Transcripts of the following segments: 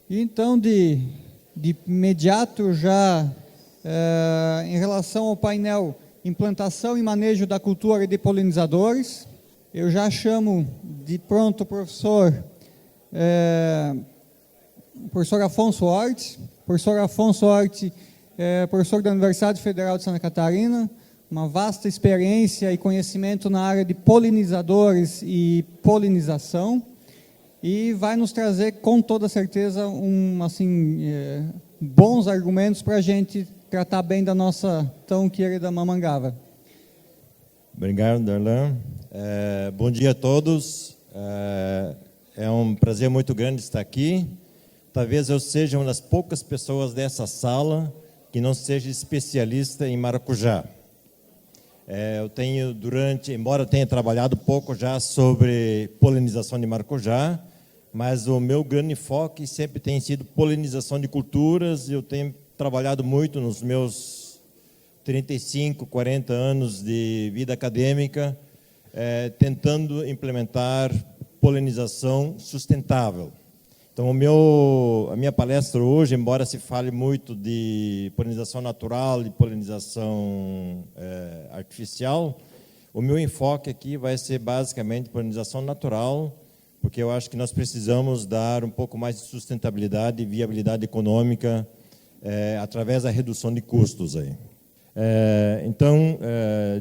Então, de imediato, já em relação ao painel Implantação e Manejo da Cultura de Polinizadores, eu já chamo de pronto o professor Afonso Hort. Professor Afonso Hort é professor da Universidade Federal de Santa Catarina, uma vasta experiência e conhecimento na área de polinizadores e polinização, e vai nos trazer, com toda certeza, bons argumentos para a gente tratar bem da nossa tão querida Mamangava. Obrigado, Darlan. Bom dia a todos. É um prazer muito grande estar aqui. Talvez eu seja uma das poucas pessoas dessa sala que não seja especialista em maracujá. Eu tenho embora eu tenha trabalhado pouco já sobre polinização de maracujá, mas o meu grande enfoque sempre tem sido polinização de culturas. Eu tenho trabalhado muito nos meus 35, 40 anos de vida acadêmica, tentando implementar polinização sustentável. Então, a minha palestra hoje, embora se fale muito de polinização natural e polinização artificial, o meu enfoque aqui vai ser basicamente polinização natural, porque eu acho que nós precisamos dar um pouco mais de sustentabilidade e viabilidade econômica através da redução de custos aí. Então,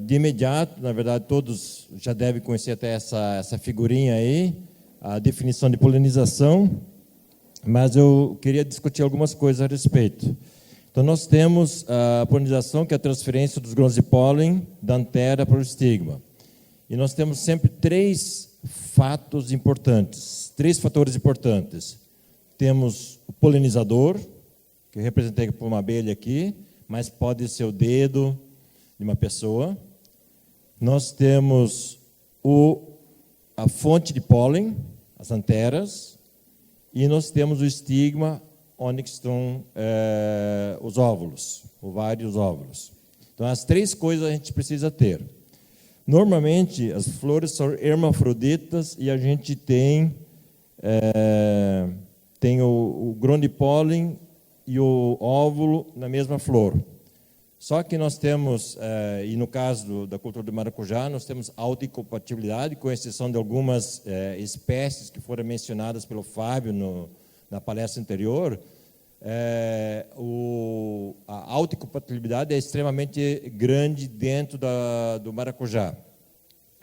de imediato, na verdade, todos já devem conhecer até essa figurinha aí, a definição de polinização, mas eu queria discutir algumas coisas a respeito. Então, nós temos a polinização, que é a transferência dos grãos de pólen da antera para o estigma. E nós temos sempre três fatores importantes. Temos o polinizador, que eu representei por uma abelha aqui, mas pode ser o dedo de uma pessoa. Nós temos a fonte de pólen, as anteras, e nós temos o estigma, onde estão os óvulos, ovários e os óvulos. Então, as três coisas a gente precisa ter. Normalmente, as flores são hermafroditas e a gente tem o grão de pólen e o óvulo na mesma flor. Só que nós temos, e no caso da cultura do maracujá, nós temos alta incompatibilidade, com exceção de algumas espécies que foram mencionadas pelo Fábio na palestra anterior. A alta incompatibilidade é extremamente grande dentro do maracujá.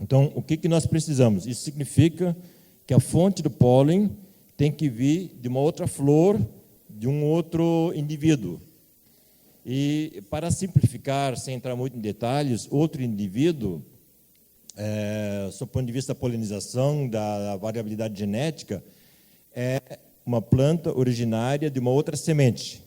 Então, o que nós precisamos? Isso significa que a fonte do pólen tem que vir de uma outra flor, de um outro indivíduo. E, para simplificar, sem entrar muito em detalhes, outro indivíduo, do ponto de vista da polinização, da variabilidade genética, é uma planta originária de uma outra semente.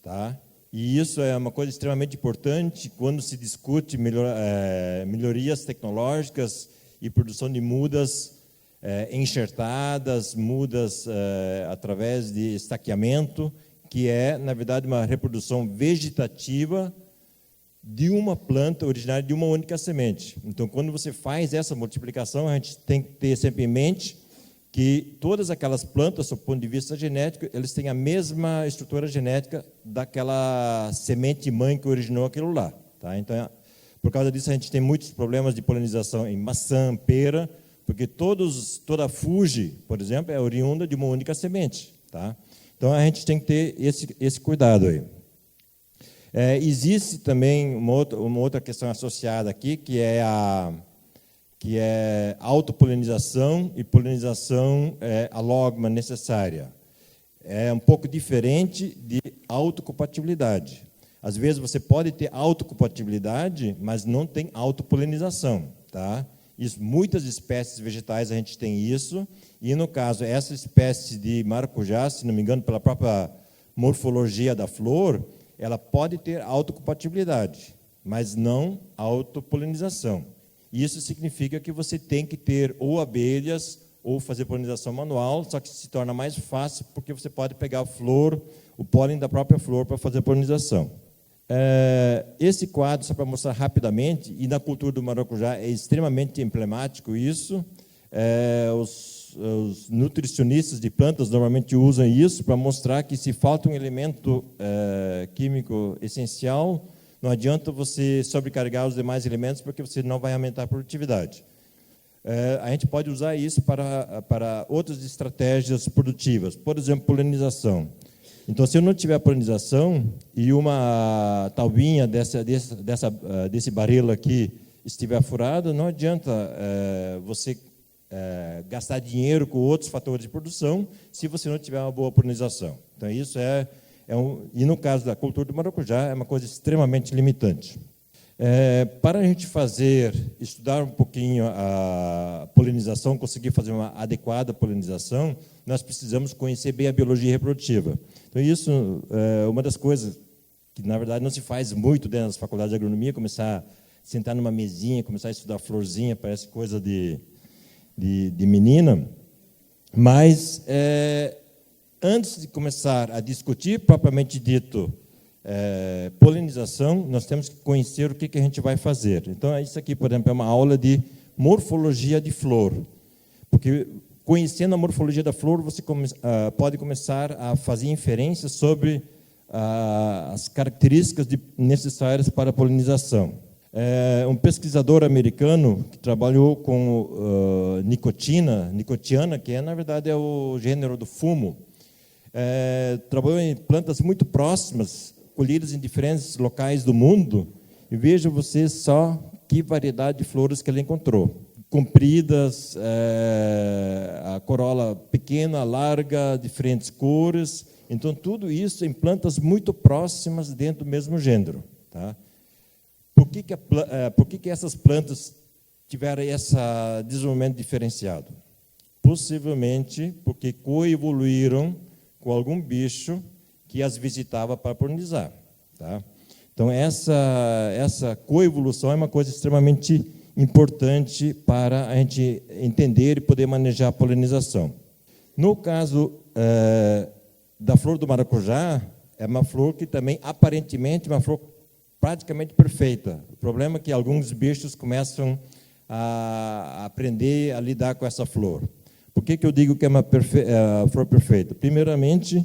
Tá? E isso é uma coisa extremamente importante quando se discute melhorias tecnológicas e produção de mudas enxertadas, mudas através de estaqueamento, que é, na verdade, uma reprodução vegetativa de uma planta originária de uma única semente. Então, quando você faz essa multiplicação, a gente tem que ter sempre em mente que todas aquelas plantas, do ponto de vista genético, eles têm a mesma estrutura genética daquela semente-mãe que originou aquilo lá. Tá? Então, por causa disso, a gente tem muitos problemas de polinização em maçã, pera, porque toda a Fuji, por exemplo, é oriunda de uma única semente. Tá? Então, a gente tem que ter esse cuidado aí. Existe também uma outra questão associada aqui, que é autopolinização e polinização alógama necessária. É um pouco diferente de autocompatibilidade. Às vezes, você pode ter autocompatibilidade, mas não tem autopolinização. Tá? Muitas espécies vegetais a gente tem isso, e no caso, essa espécie de maracujá, se não me engano, pela própria morfologia da flor, ela pode ter autocompatibilidade, mas não autopolinização. Isso significa que você tem que ter ou abelhas ou fazer polinização manual, só que se torna mais fácil porque você pode pegar a flor, o pólen da própria flor para fazer a polinização. Esse quadro, só para mostrar rapidamente, e na cultura do maracujá é extremamente emblemático isso, os nutricionistas de plantas normalmente usam isso para mostrar que se falta um elemento químico essencial, não adianta você sobrecarregar os demais elementos, porque você não vai aumentar a produtividade. A gente pode usar isso para outras estratégias produtivas, por exemplo, polinização. Então, se eu não tiver polinização e uma taubinha desse barril aqui estiver furada, não adianta você gastar dinheiro com outros fatores de produção se você não tiver uma boa polinização. Então, isso e no caso da cultura do maracujá, é uma coisa extremamente limitante. Para a gente estudar um pouquinho a polinização, conseguir fazer uma adequada polinização, nós precisamos conhecer bem a biologia reprodutiva. Então, isso é uma das coisas que, na verdade, não se faz muito dentro das faculdades de agronomia, começar a sentar numa mesinha, começar a estudar florzinha, parece coisa de menina, mas antes de começar a discutir, propriamente dito, polinização, nós temos que conhecer o que a gente vai fazer. Então, isso aqui, por exemplo, é uma aula de morfologia de flor, porque conhecendo a morfologia da flor, você pode começar a fazer inferências sobre as características necessárias para a polinização. Um pesquisador americano que trabalhou com nicotiana, que na verdade é o gênero do fumo, trabalhou em plantas muito próximas, colhidas em diferentes locais do mundo, e veja você só que variedade de flores que ele encontrou. Compridas, a corola pequena, larga, diferentes cores. Então, tudo isso em plantas muito próximas dentro do mesmo gênero. Tá? Por que essas plantas tiveram esse desenvolvimento diferenciado? Possivelmente porque coevoluíram com algum bicho que as visitava para polinizar. Tá? Então, essa coevolução é uma coisa extremamente importante para a gente entender e poder manejar a polinização. No caso da flor do maracujá, é uma flor que também, aparentemente, é uma flor praticamente perfeita. O problema é que alguns bichos começam a aprender a lidar com essa flor. Por que eu digo que é uma flor perfeita? Primeiramente,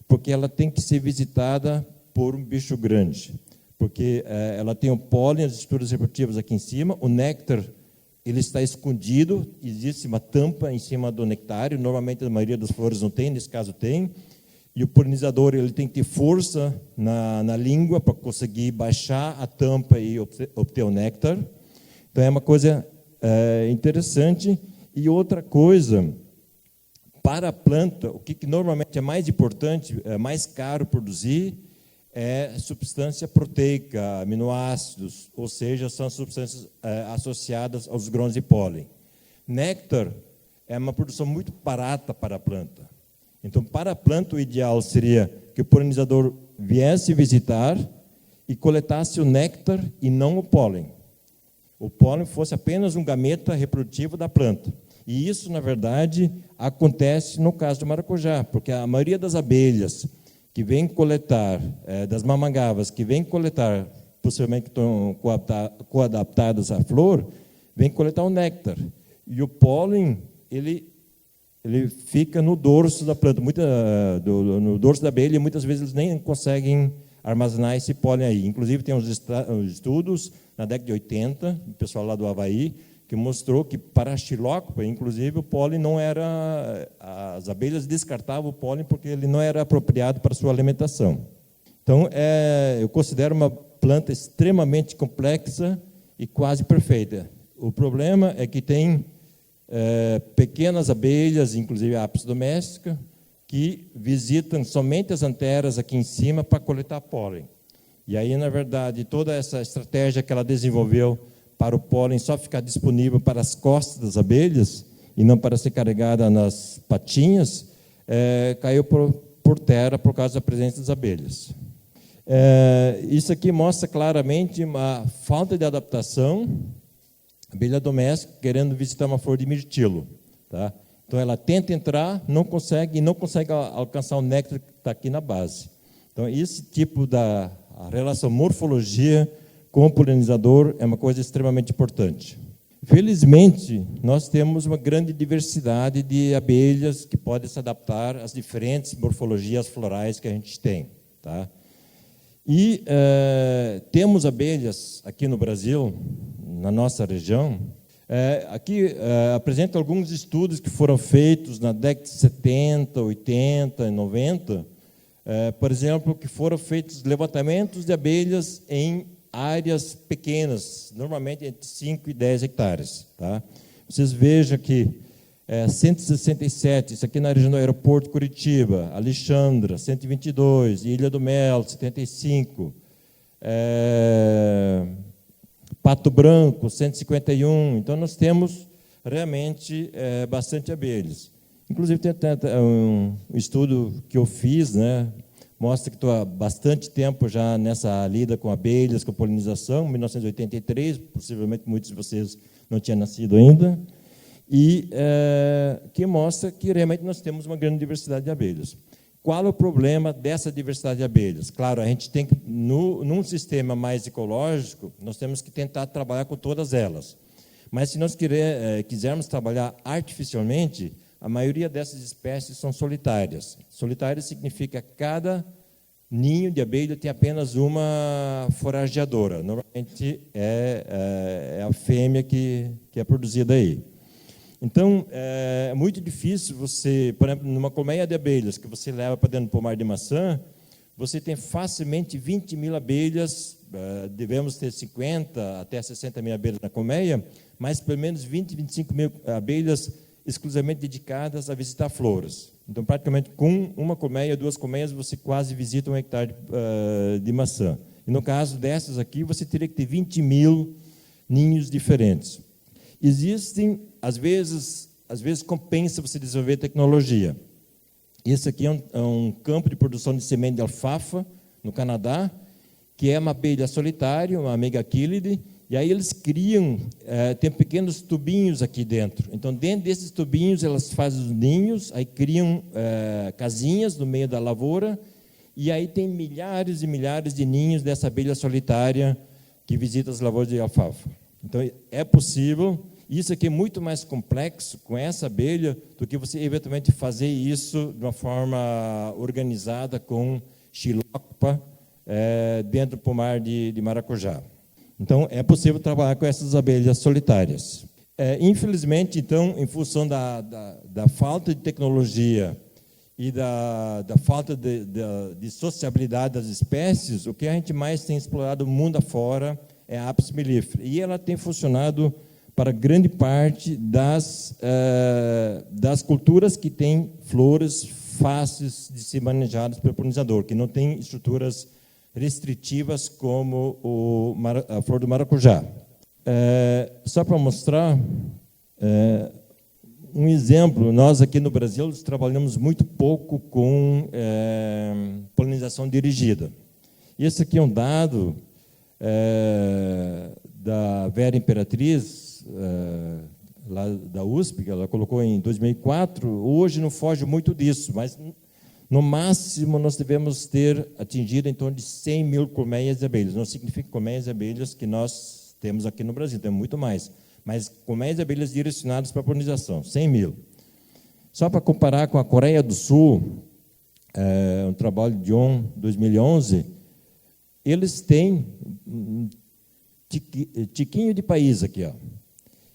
porque ela tem que ser visitada por um bicho grande, porque ela tem o pólen, as estruturas reprodutivas aqui em cima, o néctar ele está escondido, existe uma tampa em cima do nectário, normalmente a maioria das flores não tem, nesse caso tem, e o polinizador ele tem que ter força na língua para conseguir baixar a tampa e obter o néctar. Então, é uma coisa interessante. E outra coisa, para a planta, o que normalmente é mais importante, é mais caro produzir, é substância proteica, aminoácidos, ou seja, são substâncias associadas aos grãos de pólen. Néctar é uma produção muito barata para a planta. Então, para a planta, o ideal seria que o polinizador viesse visitar e coletasse o néctar e não o pólen. O pólen fosse apenas um gameta reprodutivo da planta. E isso, na verdade, acontece no caso do maracujá, porque a maioria das abelhas que vêm coletar, das mamangavas, que vêm coletar, possivelmente que estão coadaptadas à flor, vêm coletar o néctar. E o pólen, ele fica no dorso da planta, no dorso da abelha, e muitas vezes eles nem conseguem armazenar esse pólen aí. Inclusive, tem uns estudos, na década de 80, o pessoal lá do Havaí, que mostrou que para a xilócopa, inclusive, o pólen não era... As abelhas descartavam o pólen porque ele não era apropriado para a sua alimentação. Então, eu considero uma planta extremamente complexa e quase perfeita. O problema é que tem pequenas abelhas, inclusive a Apis doméstica, que visitam somente as anteras aqui em cima para coletar pólen. E aí, na verdade, toda essa estratégia que ela desenvolveu para o pólen só ficar disponível para as costas das abelhas e não para ser carregada nas patinhas, caiu por terra por causa da presença das abelhas. Isso aqui mostra claramente uma falta de adaptação. Abelha doméstica querendo visitar uma flor de mirtilo. Tá? Então, ela tenta entrar, não consegue, e não consegue alcançar o néctar que está aqui na base. Então, esse tipo a relação morfologia com o polinizador é uma coisa extremamente importante. Felizmente, nós temos uma grande diversidade de abelhas que podem se adaptar às diferentes morfologias florais que a gente tem. Tá? E temos abelhas aqui no Brasil, na nossa região. Aqui apresento alguns estudos que foram feitos na década de 70, 80 e 90, por exemplo, que foram feitos levantamentos de abelhas em áreas pequenas, normalmente entre 5 e 10 hectares. Tá? Vocês vejam aqui, 167, isso aqui na região do aeroporto de Curitiba, Alexandra, 122, Ilha do Mel, 75, Pato Branco, 151. Então, nós temos realmente bastante abelhas. Inclusive, tem um estudo que eu fiz, né, mostra que estou há bastante tempo já nessa lida com abelhas, com polinização, 1983, possivelmente muitos de vocês não tinham nascido ainda, e que mostra que realmente nós temos uma grande diversidade de abelhas. Qual é o problema dessa diversidade de abelhas? Claro, a gente tem que, num sistema mais ecológico, nós temos que tentar trabalhar com todas elas. Mas se nós quisermos trabalhar artificialmente, a maioria dessas espécies são solitárias. Solitárias significa que cada ninho de abelha tem apenas uma forageadora. Normalmente é a fêmea que é produzida aí. Então, é muito difícil você, por exemplo, numa colmeia de abelhas que você leva para dentro do pomar de maçã, você tem facilmente 20 mil abelhas, devemos ter 50 até 60 mil abelhas na colmeia, mas pelo menos 20, 25 mil abelhas exclusivamente dedicadas a visitar flores. Então, praticamente, com uma colmeia, 2 colmeias, você quase visita 1 hectare de maçã. E no caso dessas aqui, você teria que ter 20 mil ninhos diferentes. Existem, às vezes compensa você desenvolver tecnologia. Esse aqui é um campo de produção de semente de alfafa, no Canadá, que é uma abelha solitária, uma Megachilidae, e aí eles criam, tem pequenos tubinhos aqui dentro. Então, dentro desses tubinhos, elas fazem os ninhos, aí criam casinhas no meio da lavoura, e aí tem milhares e milhares de ninhos dessa abelha solitária que visita as lavouras de alfafa. Então, é possível. Isso aqui é muito mais complexo com essa abelha do que você, eventualmente, fazer isso de uma forma organizada com xilopa dentro do pomar de maracujá. Então, é possível trabalhar com essas abelhas solitárias. Infelizmente, então, em função da falta de tecnologia e da falta de sociabilidade das espécies, o que a gente mais tem explorado mundo afora é a Apis mellifera. E ela tem funcionado para grande parte das culturas que têm flores fáceis de ser manejadas pelo polinizador, que não tem estruturas restritivas como a flor do maracujá. Só para mostrar um exemplo, nós aqui no Brasil trabalhamos muito pouco com polinização dirigida. Esse aqui é um dado da Vera Imperatriz, lá da USP, que ela colocou em 2004. Hoje não foge muito disso, mas no máximo nós devemos ter atingido em torno de 100 mil colmeias de abelhas. Não significa colmeias de abelhas que nós temos aqui no Brasil, temos muito mais, mas colmeias de abelhas direcionadas para a polinização, 100 mil. Só para comparar com a Coreia do Sul, um trabalho de 2011, eles têm um tiquinho de país aqui, ó.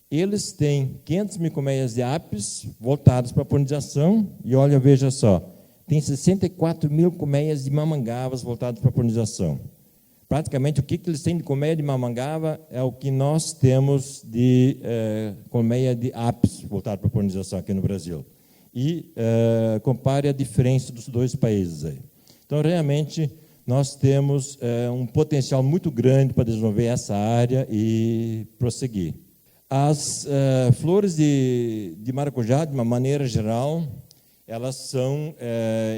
Eles têm 500 mil colmeias de apis voltadas para a polinização, e olha, veja só, tem 64 mil colmeias de mamangavas voltadas para a polinização. Praticamente, o que eles têm de colmeia de mamangava é o que nós temos de colmeia de apis voltada para a polinização aqui no Brasil. E compare a diferença dos dois países aí. Então, realmente, nós temos um potencial muito grande para desenvolver essa área e prosseguir. As flores de maracujá, de uma maneira geral, elas são,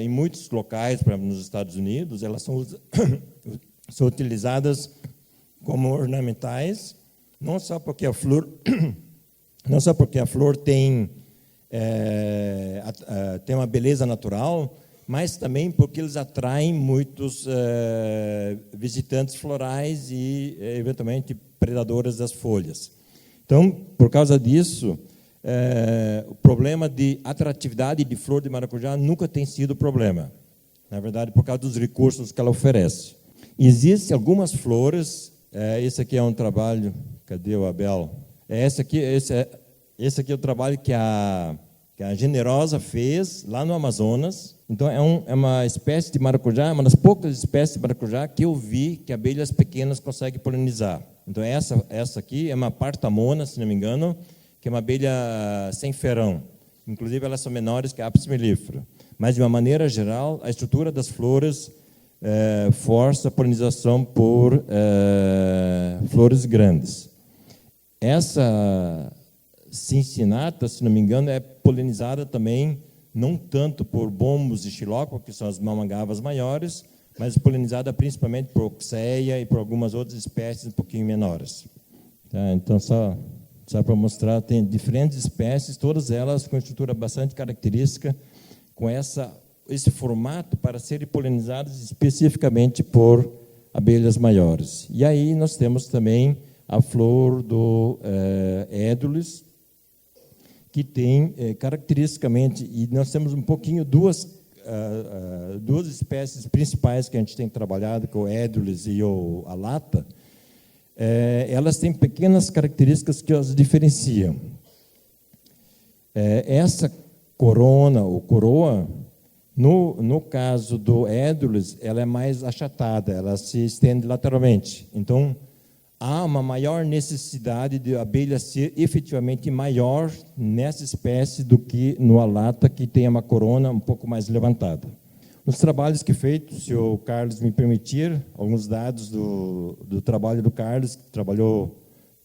em muitos locais, por exemplo, nos Estados Unidos, elas são utilizadas como ornamentais, não só porque a flor tem uma beleza natural, mas também porque eles atraem muitos visitantes florais e, eventualmente, predadores das folhas. Então, por causa disso, o problema de atratividade de flor de maracujá nunca tem sido problema. Na verdade, por causa dos recursos que ela oferece. Existem algumas flores, esse aqui é um trabalho, cadê o Abel? Esse aqui é o trabalho que a Generosa fez lá no Amazonas. Então, é uma espécie de maracujá, uma das poucas espécies de maracujá que eu vi que abelhas pequenas conseguem polinizar. Então, essa aqui é uma partamona, se não me engano, que é uma abelha sem ferão. Inclusive, elas são menores que a apis mellifera. Mas, de uma maneira geral, a estrutura das flores força a polinização por flores grandes. Essa cincinata, se não me engano, é polinizada também, não tanto por bombos e xilócopa, que são as mamangavas maiores, mas polinizada principalmente por oxeia e por algumas outras espécies um pouquinho menores. Tá? Então, só para mostrar, tem diferentes espécies, todas elas com estrutura bastante característica, com esse formato para serem polinizadas especificamente por abelhas maiores. E aí nós temos também a flor do édulis, que tem caracteristicamente, e nós temos um pouquinho duas espécies principais que a gente tem trabalhado, que é o édulis e a lata. Elas têm pequenas características que as diferenciam. Essa corona ou coroa, no caso do édulis, ela é mais achatada, ela se estende lateralmente. Então, há uma maior necessidade de a abelha ser efetivamente maior nessa espécie do que no alata, que tem uma corona um pouco mais levantada. Nos trabalhos que feitos, se o Carlos me permitir, alguns dados do trabalho do Carlos, que trabalhou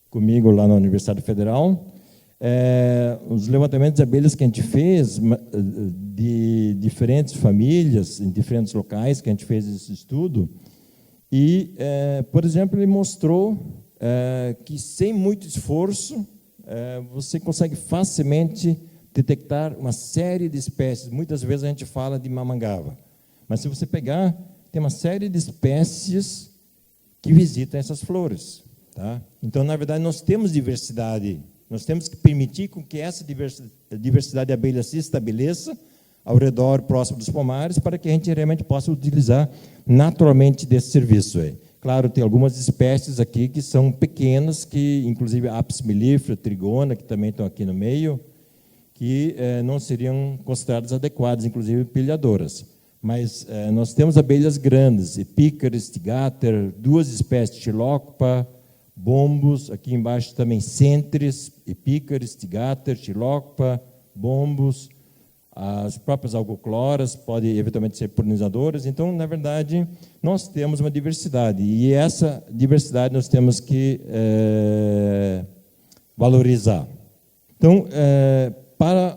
comigo lá na Universidade Federal, os levantamentos de abelhas que a gente fez, de diferentes famílias, em diferentes locais que a gente fez esse estudo, e, por exemplo, ele mostrou que, sem muito esforço, você consegue facilmente detectar uma série de espécies. Muitas vezes a gente fala de mamangava, mas se você pegar, tem uma série de espécies que visitam essas flores. Tá? Então, na verdade, nós temos diversidade. Nós temos que permitir com que essa diversidade de abelhas se estabeleça ao redor, próximo dos pomares, para que a gente realmente possa utilizar naturalmente desse serviço. Claro, tem algumas espécies aqui que são pequenas, que inclusive a apis mellifera, trigona, que também estão aqui no meio, que não seriam consideradas adequadas, inclusive pilhadoras. Mas nós temos abelhas grandes, Epícaris, Tigater, duas espécies, Xilócopa, bombos, aqui embaixo também Centris, Epícaris, Tigater, Xilócopa, bombos, as próprias algocloras podem eventualmente ser polinizadoras. Então, na verdade, nós temos uma diversidade, e essa diversidade nós temos que valorizar. Então, para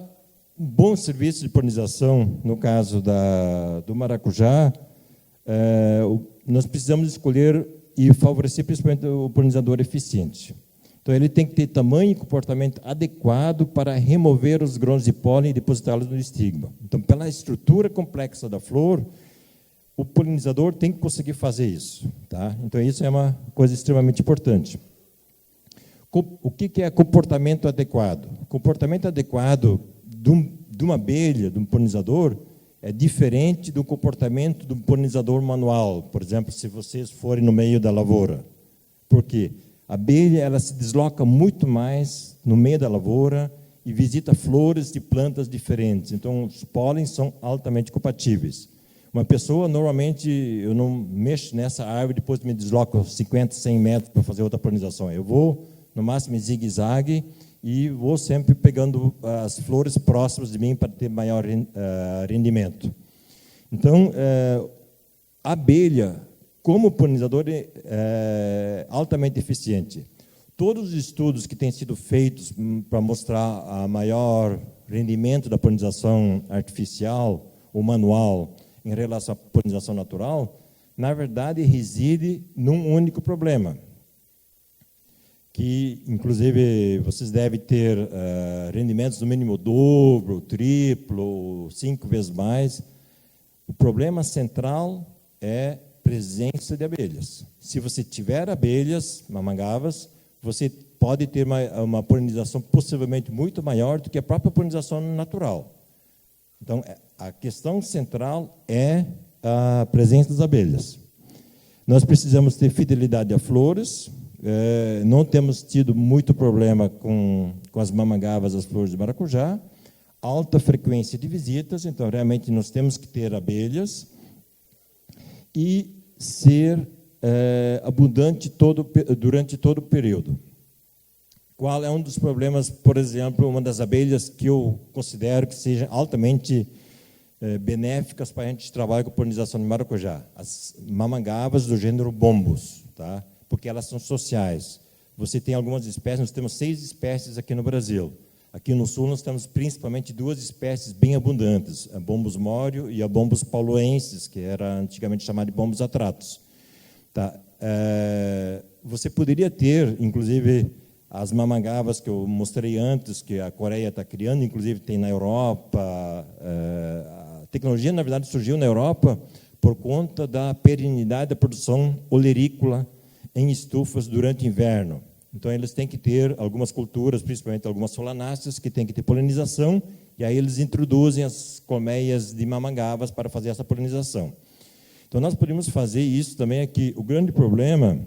um bom serviço de polinização, no caso do maracujá, nós precisamos escolher e favorecer principalmente o polinizador eficiente. Então, ele tem que ter tamanho e comportamento adequado para remover os grãos de pólen e depositá-los no estigma. Então, pela estrutura complexa da flor, o polinizador tem que conseguir fazer isso. Tá? Então, isso é uma coisa extremamente importante. O que é comportamento adequado? O comportamento adequado de uma abelha, de um polinizador, é diferente do comportamento do polinizador manual. Por exemplo, se vocês forem no meio da lavoura. Por quê? A abelha, ela se desloca muito mais no meio da lavoura e visita flores de plantas diferentes. Então, os pólens são altamente compatíveis. Uma pessoa, normalmente, eu não mexo nessa árvore, depois me desloco 50, 100 metros para fazer outra polinização. Eu vou, no máximo, em zigue-zague, e vou sempre pegando as flores próximas de mim para ter maior rendimento. Então, a abelha, como polinizador, é altamente eficiente. Todos os estudos que têm sido feitos para mostrar a maior rendimento da polinização artificial ou manual em relação à polinização natural, na verdade, reside num único problema, que, inclusive, vocês devem ter rendimentos no mínimo dobro, triplo, 5 vezes mais. O problema central é presença de abelhas. Se você tiver abelhas, mamangavas, você pode ter uma polinização possivelmente muito maior do que a própria polinização natural. Então, a questão central é a presença das abelhas. Nós precisamos ter fidelidade a flores. Não temos tido muito problema com as mamangavas, as flores de maracujá. Alta frequência de visitas, então realmente nós temos que ter abelhas e ser abundante durante todo o período. Qual é um dos problemas, por exemplo, uma das abelhas que eu considero que sejam altamente benéficas para a gente trabalhar com polinização de maracujá? As mamangavas do gênero bombus, tá? Porque elas são sociais. Você tem algumas espécies, nós temos 6 espécies aqui no Brasil. Aqui no sul nós temos principalmente 2 espécies bem abundantes, a bombus mório e a bombus pauloensis, que era antigamente chamada de bombus atratus. Tá? Você poderia ter, inclusive, as mamangavas que eu mostrei antes, que a Coreia está criando, inclusive tem na Europa. A tecnologia, na verdade, surgiu na Europa por conta da perenidade da produção olerícola em estufas durante o inverno. Então, eles têm que ter algumas culturas, principalmente algumas solanáceas, que têm que ter polinização, e aí eles introduzem as colmeias de mamangavas para fazer essa polinização. Então, nós podemos fazer isso também aqui. O grande problema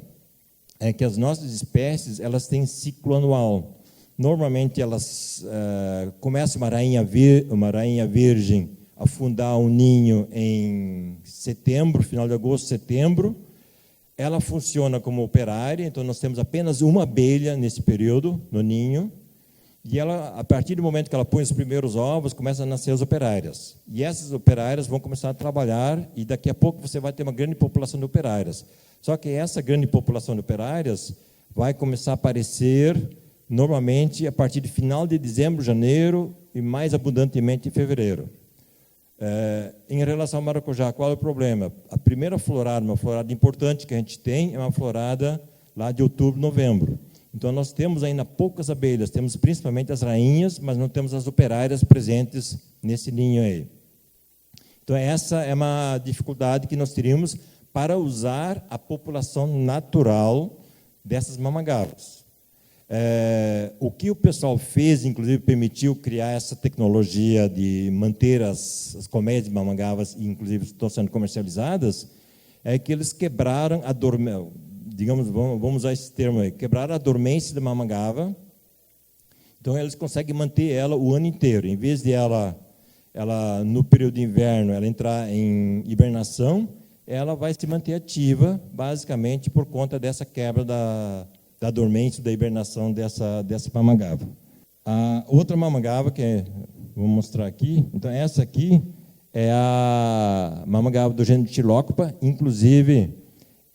é que as nossas espécies, elas têm ciclo anual. Normalmente, elas começam uma rainha virgem a fundar um ninho em setembro, final de agosto, setembro. Ela funciona como operária, então nós temos apenas uma abelha nesse período, no ninho, e ela, a partir do momento que ela põe os primeiros ovos, começam a nascer as operárias. E essas operárias vão começar a trabalhar, e daqui a pouco você vai ter uma grande população de operárias. Só que essa grande população de operárias vai começar a aparecer, normalmente, a partir de final de dezembro, janeiro, e mais abundantemente em fevereiro. Em relação ao maracujá, qual é o problema? A primeira florada, uma florada importante que a gente tem, é uma florada lá de outubro, novembro. Então, nós temos ainda poucas abelhas, temos principalmente as rainhas, mas não temos as operárias presentes nesse ninho aí. Então, essa é uma dificuldade que nós teríamos para usar a população natural dessas mamangavas. O que o pessoal fez, inclusive, permitiu criar essa tecnologia de manter as colmeias de mamangavas, inclusive estão sendo comercializadas, é que eles quebraram a dormência, digamos, vamos usar esse termo aí, quebraram a dormência da mamangava. Então, eles conseguem manter ela o ano inteiro. Em vez de ela no período de inverno, ela entrar em hibernação, ela vai se manter ativa, basicamente, por conta dessa quebra da dormência, da hibernação dessa mamangava. A outra mamangava, vou mostrar aqui, então essa aqui é a mamangava do gênero Ptilocopa, inclusive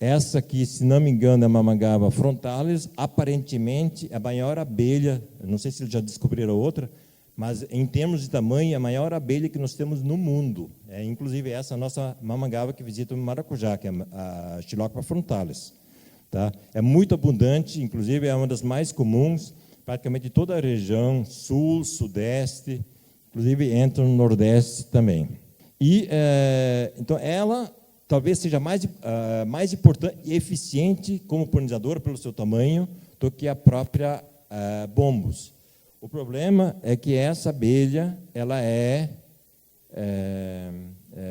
essa aqui, se não me engano, é a mamangava frontalis, aparentemente a maior abelha, não sei se eles já descobriram outra, mas em termos de tamanho, é a maior abelha que nós temos no mundo. Inclusive essa nossa mamangava que visita o maracujá, que é a Ptilocopa frontalis. Tá? É muito abundante, inclusive é uma das mais comuns, praticamente toda a região, sul, sudeste, inclusive entra no nordeste também. E, então, ela talvez seja mais importante e eficiente como polinizadora pelo seu tamanho do que a própria bombus. O problema é que essa abelha ela é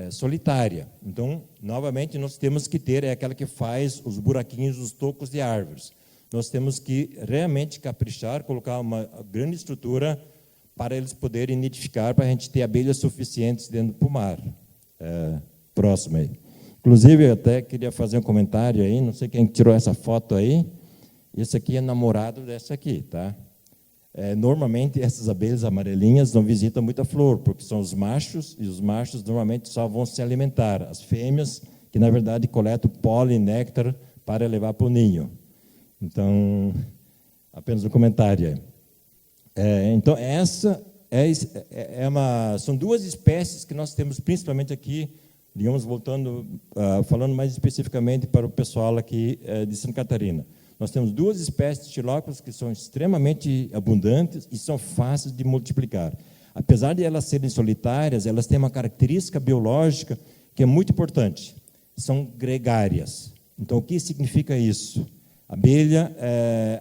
solitária. Então, novamente, nós temos que ter, aquela que faz os buraquinhos dos tocos de árvores. Nós temos que realmente caprichar, colocar uma grande estrutura para eles poderem nidificar, para a gente ter abelhas suficientes dentro do pomar. Próximo aí. Inclusive, eu até queria fazer um comentário aí, não sei quem tirou essa foto aí. Esse aqui é namorado dessa aqui, tá? Normalmente, essas abelhas amarelinhas não visitam muita flor, porque são os machos, e os machos normalmente só vão se alimentar. As fêmeas, que na verdade coletam pólen e néctar para levar para o ninho. Então, apenas um comentário. Então, essa são 2 espécies que nós temos, principalmente aqui, digamos, falando mais especificamente para o pessoal aqui de Santa Catarina. Nós temos 2 espécies de Ptilocopas que são extremamente abundantes e são fáceis de multiplicar. Apesar de elas serem solitárias, elas têm uma característica biológica que é muito importante. São gregárias. Então, o que significa isso? Abelha,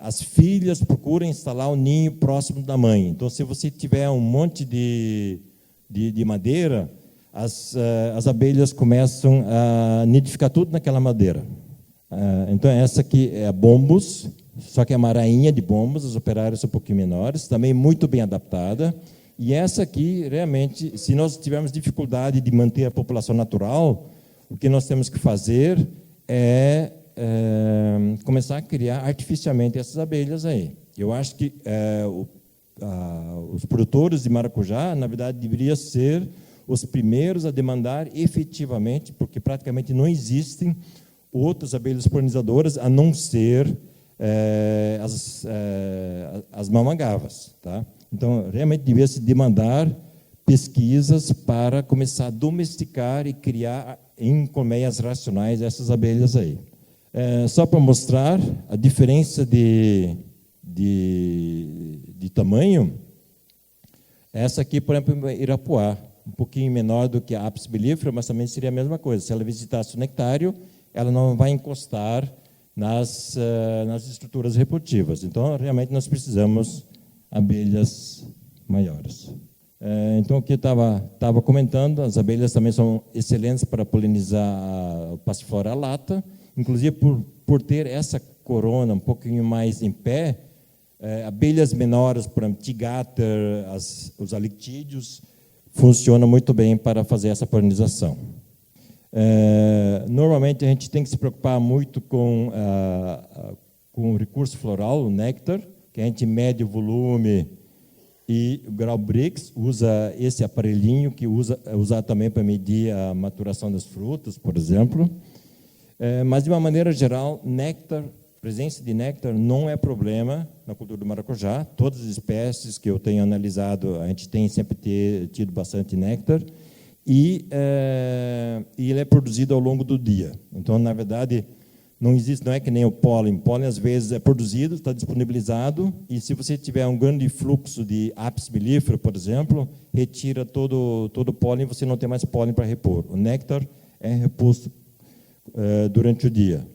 as filhas procuram instalar o ninho próximo da mãe. Então, se você tiver um monte de madeira, as abelhas começam a nidificar tudo naquela madeira. Então, essa aqui é a bombus, só que é uma rainha de bombus, os operários são um pouquinho menores, também muito bem adaptada. E essa aqui, realmente, se nós tivermos dificuldade de manter a população natural, o que nós temos que fazer é começar a criar artificialmente essas abelhas aí. Eu acho que os produtores de maracujá, na verdade, deveriam ser os primeiros a demandar efetivamente, porque praticamente não existem outras abelhas polinizadoras a não ser as mamangavas, tá? Então, realmente devia se demandar pesquisas para começar a domesticar e criar em colmeias racionais essas abelhas aí. Só para mostrar a diferença de tamanho, essa aqui, por exemplo, é Irapuá, um pouquinho menor do que a Apis mellifera, mas também seria a mesma coisa. Se ela visitasse o nectário, ela não vai encostar nas estruturas reprodutivas. Então, realmente, nós precisamos abelhas maiores. Então, o que eu estava comentando, as abelhas também são excelentes para polinizar a Passiflora alata, inclusive por ter essa corona um pouquinho mais em pé, abelhas menores, por exemplo, Tigater, os alictídeos, funcionam muito bem para fazer essa polinização. Normalmente, a gente tem que se preocupar muito com o recurso floral, o néctar, que a gente mede o volume, e o Grau Brix usa esse aparelhinho, que usa também para medir a maturação das frutas, por exemplo. Mas, de uma maneira geral, presença de néctar não é problema na cultura do maracujá. Todas as espécies que eu tenho analisado, a gente tem sempre tido bastante néctar. E ele é produzido ao longo do dia. Então, na verdade, não é que nem o pólen. O pólen, às vezes, é produzido, está disponibilizado, e se você tiver um grande fluxo de Apis mellifera, por exemplo, retira todo o pólen e você não tem mais pólen para repor. O néctar é reposto durante o dia.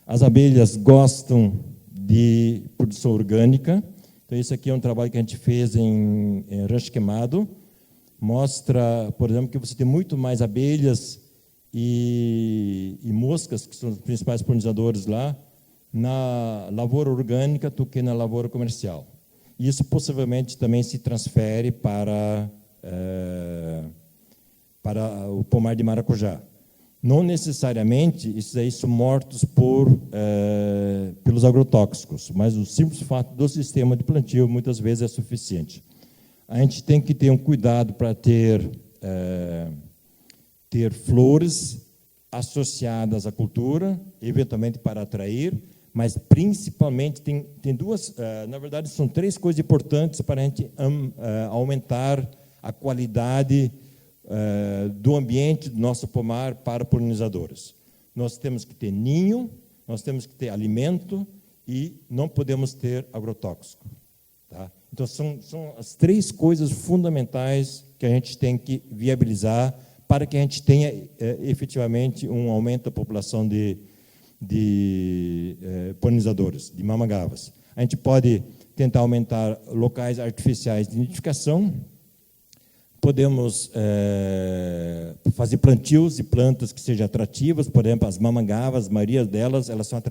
As abelhas gostam de produção orgânica. Então, isso aqui é um trabalho que a gente fez em Rancho Queimado. Mostra, por exemplo, que você tem muito mais abelhas e moscas, que são os principais polinizadores lá, na lavoura orgânica do que na lavoura comercial. Isso possivelmente também se transfere para o pomar de maracujá. Não necessariamente esses aí são mortos pelos agrotóxicos, mas o simples fato do sistema de plantio muitas vezes é suficiente. A gente tem que ter um cuidado para ter flores associadas à cultura, eventualmente para atrair, mas principalmente tem duas, na verdade são três coisas importantes para a gente aumentar a qualidade do ambiente do nosso pomar para polinizadores. Nós temos que ter ninho, nós temos que ter alimento e não podemos ter agrotóxico. Tá? Então, são as três coisas fundamentais que a gente tem que viabilizar para que a gente tenha efetivamente um aumento da população de polinizadores, de mamangavas. A gente pode tentar aumentar locais artificiais de nidificação, podemos fazer plantios de plantas que sejam atrativas, por exemplo, as mamangavas, a maioria delas elas são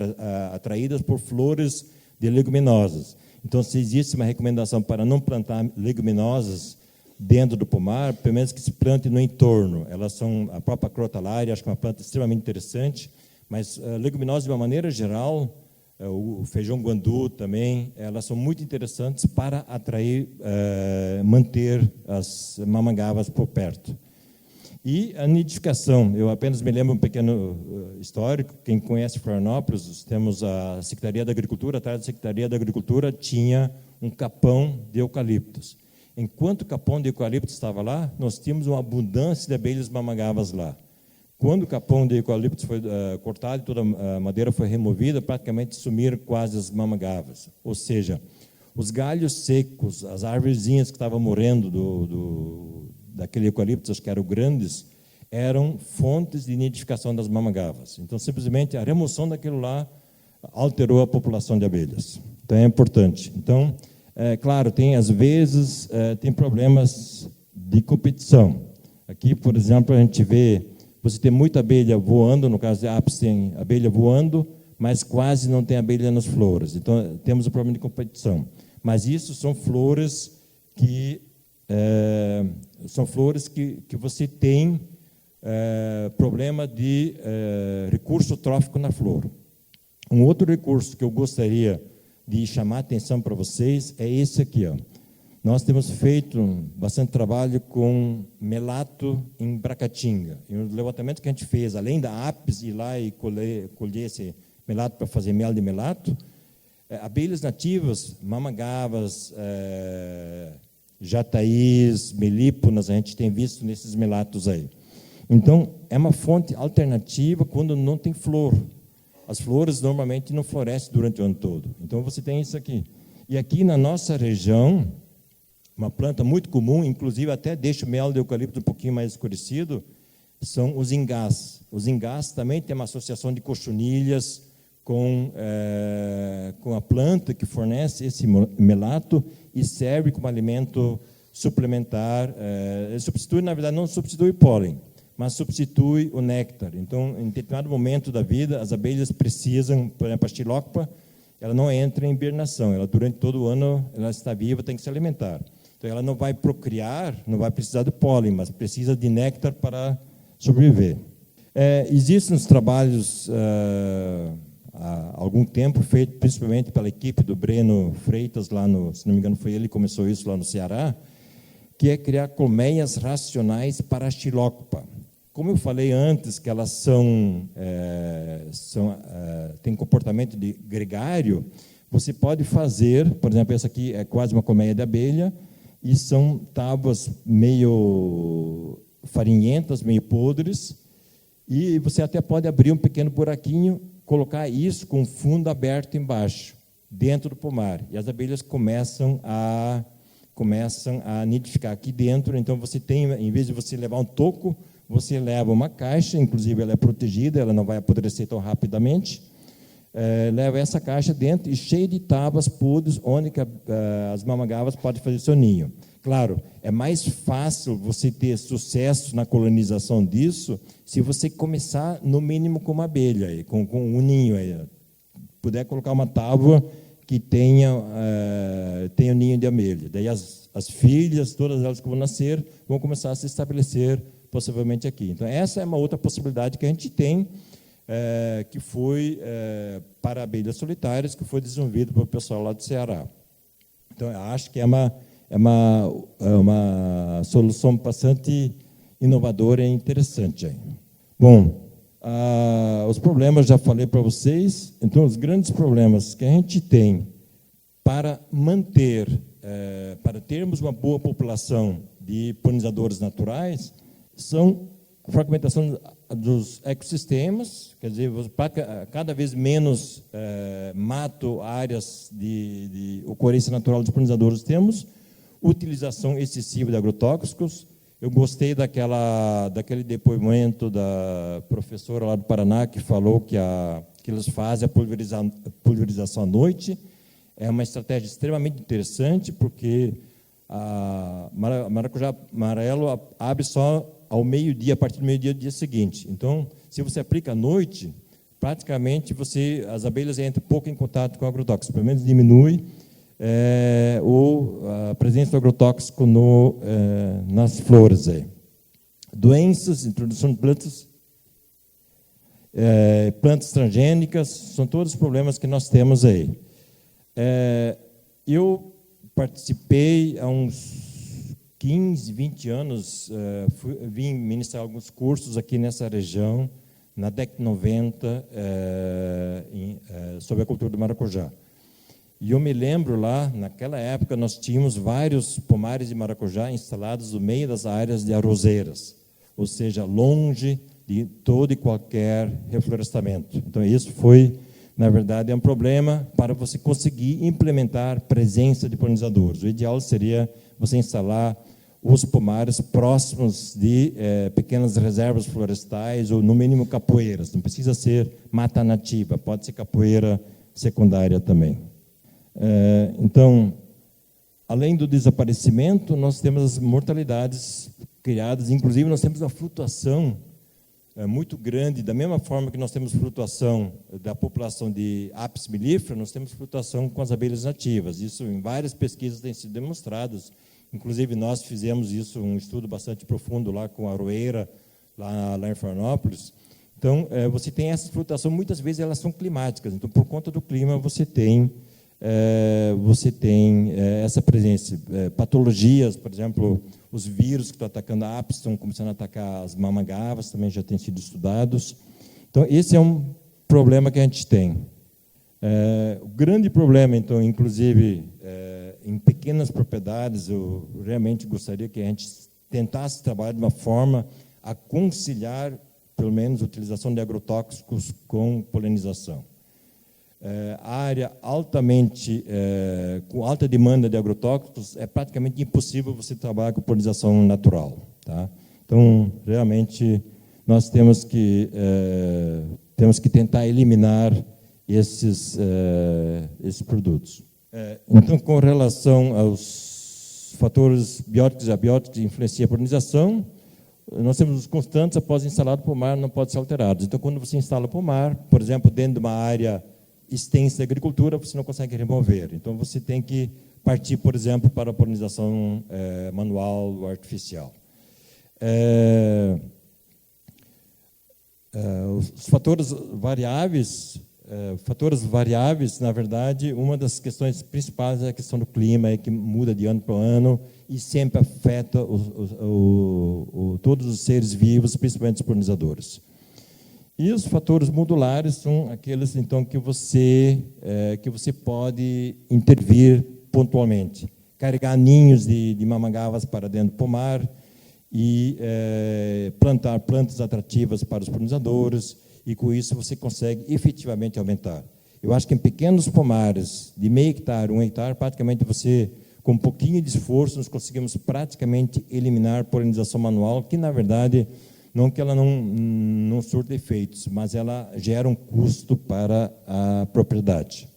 atraídas por flores de leguminosas. Então, se existe uma recomendação para não plantar leguminosas dentro do pomar, pelo menos que se plante no entorno. Elas são a própria crotalária, acho que é uma planta extremamente interessante, mas leguminosas, de uma maneira geral, o feijão guandu também, elas são muito interessantes para atrair, manter as mamangavas por perto. E a nidificação, eu apenas me lembro um pequeno histórico. Quem conhece Florianópolis, temos a Secretaria da Agricultura, atrás da Secretaria da Agricultura tinha um capão de eucaliptos. Enquanto o capão de eucaliptos estava lá, nós tínhamos uma abundância de abelhas mamangavas lá. Quando o capão de eucaliptos foi cortado e toda a madeira foi removida, praticamente sumiram quase as mamangavas. Ou seja, os galhos secos, as árvorezinhas que estavam morrendo daquele eucalipto, acho que eram grandes, eram fontes de nidificação das mamangavas. Então, simplesmente, a remoção daquilo lá alterou a população de abelhas. Então, é importante. Então, claro, às vezes, tem problemas de competição. Aqui, por exemplo, a gente vê, você tem muita abelha voando, no caso de apis tem abelha voando, mas quase não tem abelha nas flores. Então, temos um problema de competição. Mas isso são flores que você tem problema de recurso trófico na flor. Um outro recurso que eu gostaria de chamar a atenção para vocês é esse aqui, ó. Nós temos feito bastante trabalho com melato em Bracatinga. E o levantamento que a gente fez, além da apis ir lá e colher esse melato para fazer mel de melato, abelhas nativas, mamagavas, jataís, melíponas, a gente tem visto nesses melatos aí. Então, é uma fonte alternativa quando não tem flor. As flores normalmente não florescem durante o ano todo. Então, você tem isso aqui. E aqui na nossa região, uma planta muito comum, inclusive até deixa o mel de eucalipto um pouquinho mais escurecido, são os ingás. Os ingás também têm uma associação de cochonilhas com a planta que fornece esse melato e serve como alimento suplementar. Ele substitui, na verdade, não substitui o pólen, mas substitui o néctar. Então, em determinado momento da vida, as abelhas precisam, por exemplo, a xilócopa, ela não entra em hibernação, ela durante todo o ano ela está viva, tem que se alimentar. Então, ela não vai procriar, não vai precisar do pólen, mas precisa de néctar para sobreviver. Existem os trabalhos há algum tempo feitos principalmente pela equipe do Breno Freitas, lá se não me engano foi ele que começou isso lá no Ceará, que é criar colmeias racionais para a xilócopa. Como eu falei antes, que elas têm comportamento de gregário, você pode fazer, por exemplo, essa aqui é quase uma colmeia de abelha, e são tábuas meio farinhentas, meio podres, e você até pode abrir um pequeno buraquinho, colocar isso com fundo aberto embaixo, dentro do pomar, e as abelhas começam a nidificar aqui dentro. Então, você tem, em vez de você levar um toco, você leva uma caixa, inclusive ela é protegida, ela não vai apodrecer tão rapidamente, leva essa caixa dentro e cheia de tábuas podres, onde as mamagavas podem fazer seu ninho. Claro, é mais fácil você ter sucesso na colonização disso se você começar, no mínimo, com uma abelha, com um ninho. Puder colocar uma tábua que tenha um ninho de abelha. Daí as filhas, todas elas que vão nascer, vão começar a se estabelecer, possivelmente, aqui. Então, essa é uma outra possibilidade que a gente tem, que foi para abelhas solitárias, que foi desenvolvido pelo pessoal lá do Ceará. Então, eu acho que é uma solução bastante inovadora e interessante aí. Bom, os problemas já falei para vocês. Então, os grandes problemas que a gente tem para termos uma boa população de polinizadores naturais são a fragmentação dos ecossistemas, quer dizer, cada vez menos mato, áreas de ocorrência natural dos polinizadores temos, utilização excessiva de agrotóxicos. Eu gostei daquele depoimento da professora lá do Paraná, que falou que eles fazem a pulverização à noite. É uma estratégia extremamente interessante, porque a maracujá amarelo abre só ao meio-dia, a partir do meio-dia do dia seguinte. Então, se você aplica à noite, praticamente as abelhas entram pouco em contato com o agrotóxico, pelo menos diminui a presença do agrotóxico nas flores. Doenças, introdução de plantas transgênicas, são todos os problemas que nós temos aí. Eu participei há uns 15, 20 anos, vim ministrar alguns cursos aqui nessa região, na década de 90, sobre a cultura do maracujá. E eu me lembro lá, naquela época, nós tínhamos vários pomares de maracujá instalados no meio das áreas de arrozeiras, ou seja, longe de todo e qualquer reflorestamento. Então, isso foi, na verdade, um problema para você conseguir implementar presença de polinizadores. O ideal seria você instalar os pomares próximos de pequenas reservas florestais ou, no mínimo, capoeiras. Não precisa ser mata nativa, pode ser capoeira secundária também. Então, além do desaparecimento, nós temos as mortalidades criadas, inclusive nós temos uma flutuação muito grande, da mesma forma que nós temos flutuação da população de apis mellifera, nós temos flutuação com as abelhas nativas. Isso em várias pesquisas tem sido demonstrado. Inclusive nós fizemos isso, um estudo bastante profundo lá com a Aroeira, lá em Florianópolis. Então, você tem essa flutuação, muitas vezes elas são climáticas. Então, por conta do clima, você tem essa presença. Patologias, por exemplo, os vírus que estão atacando a apis estão começando a atacar as mamangavas, também já têm sido estudados. Então, esse é um problema que a gente tem. O grande problema, então, inclusive, em pequenas propriedades, eu realmente gostaria que a gente tentasse trabalhar de uma forma a conciliar, pelo menos, a utilização de agrotóxicos com polinização. A área com alta demanda de agrotóxicos, é praticamente impossível você trabalhar com polinização natural. Tá? Então, realmente, nós temos que tentar eliminar esses produtos. Então, com relação aos fatores bióticos e abióticos que influenciam a polinização, nós temos os constantes após instalado pomar, não podem ser alterados. Então, quando você instala pomar, por exemplo, dentro de uma área extensa da agricultura, você não consegue remover. Então, você tem que partir, por exemplo, para a polinização manual ou artificial. Os fatores variáveis, na verdade, uma das questões principais é a questão do clima, que muda de ano para ano e sempre afeta todos os seres vivos, principalmente os polinizadores. E os fatores modulares são aqueles, então, que você pode intervir pontualmente. Carregar ninhos de mamangavas para dentro do pomar e plantar plantas atrativas para os polinizadores, e com isso você consegue efetivamente aumentar. Eu acho que em pequenos pomares de meio hectare, 1 hectare, praticamente você, com um pouquinho de esforço, nós conseguimos praticamente eliminar a polinização manual, que, na verdade, não que ela não surta efeitos, mas ela gera um custo para a propriedade.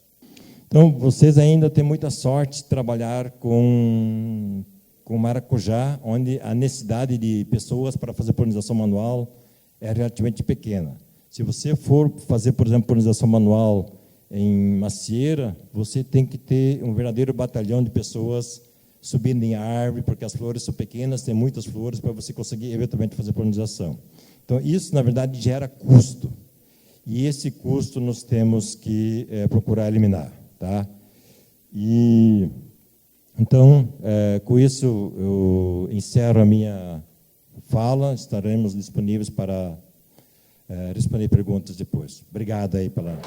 Então, vocês ainda têm muita sorte de trabalhar com maracujá, onde a necessidade de pessoas para fazer polinização manual é relativamente pequena. Se você for fazer, por exemplo, polinização manual em macieira, você tem que ter um verdadeiro batalhão de pessoas subindo em árvore, porque as flores são pequenas, tem muitas flores para você conseguir eventualmente fazer polinização. Então, isso, na verdade, gera custo. E esse custo nós temos que procurar eliminar. Tá? Então, com isso, eu encerro a minha fala. Estaremos disponíveis para responder perguntas depois. Obrigado aí pela...